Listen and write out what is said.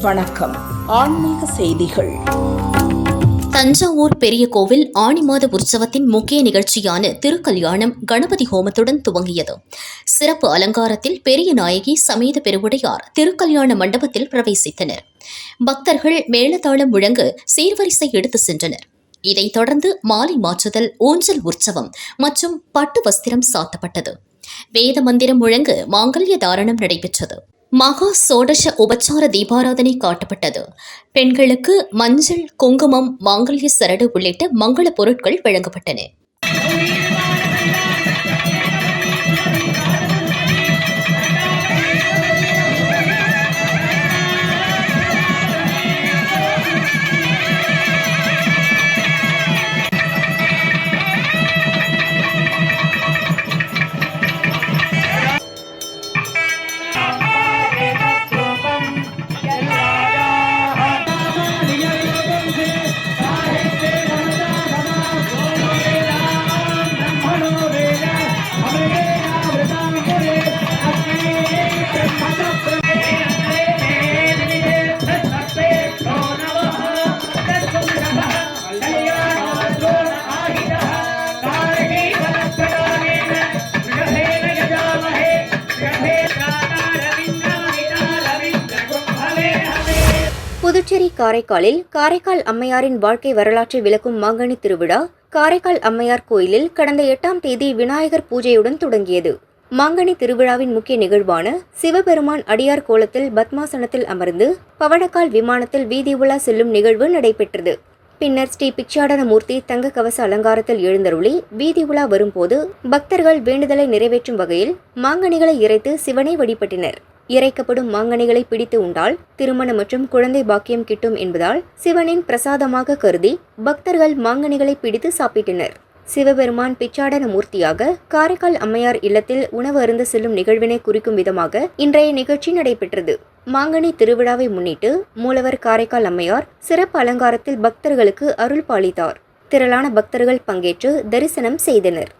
வணக்கம். ஆன்மீக செய்திகள். தஞ்சாவூர் பெரிய கோவில் ஆனி மாத உற்சவத்தின் முக்கிய நிகழ்ச்சியான திருக்கல்யாணம் கணபதி ஹோமத்துடன் துவங்கியது. சிறப்பு அலங்காரத்தில் பெரிய நாயகி சமேத பெருவுடையார் திருக்கல்யாண மண்டபத்தில் பிரவேசித்தனர். பக்தர்கள் மேளதாளம் முழங்க சீர்வரிசை எடுத்து சென்றனர். இதைத் தொடர்ந்து மாலை மாற்றுதல், ஊஞ்சல் உற்சவம் மற்றும் பட்டு வஸ்திரம் சாத்தப்பட்டது. வேத மந்திரம் முழங்க மாங்கல்ய தாரணம் நடைபெற்றது. மகா சோடச உபச்சார தீபாராதனை காட்டப்பட்டது. பெண்களுக்கு மஞ்சள், குங்குமம், மாங்கல்ய சரடு உள்ளிட்ட மங்கள பொருட்கள் வழங்கப்பட்டன. புதுச்சேரி காரைக்காலில் காரைக்கால் அம்மையாரின் வாழ்க்கை வரலாற்றை விளக்கும் மாங்கனி திருவிழா காரைக்கால் அம்மையார் கோயிலில் கடந்த 8ஆம் தேதி விநாயகர் பூஜையுடன் தொடங்கியது. மாங்கனி திருவிழாவின் முக்கிய நிகழ்வான சிவபெருமான் அடியார் கோலத்தில் பத்மாசனத்தில் அமர்ந்து பவழக்கால் விமானத்தில் வீதி உலா செல்லும் நிகழ்வு நடைபெற்றது. பின்னர் ஸ்ரீ பிச்சாடனமூர்த்தி தங்க கவச அலங்காரத்தில் எழுந்தருளி வீதி உலா வரும்போது பக்தர்கள் வேண்டுதலை நிறைவேற்றும் வகையில் மாங்கனிகளை இறைத்து சிவனை வழிபட்டனர். இறைக்கப்படும் மாங்கனிகளை பிடித்து உண்டால் திருமணம் மற்றும் குழந்தை பாக்கியம் கிட்டும் என்பதால் சிவனின் பிரசாதமாக கருதி பக்தர்கள் மாங்கனிகளை பிடித்து சாப்பிட்டனர். சிவபெருமான் பிச்சாடன மூர்த்தியாக காரைக்கால் அம்மையார் இல்லத்தில் உணவு அருந்த செல்லும் நிகழ்வினை குறிக்கும் விதமாக இன்றைய நிகழ்ச்சி நடைபெற்றது. மாங்கனி திருவிழாவை முன்னிட்டு மூலவர் காரைக்கால் அம்மையார் சிறப்பு அலங்காரத்தில் பக்தர்களுக்கு அருள் பாலித்தார். திரளான பக்தர்கள் பங்கேற்று தரிசனம் செய்தனர்.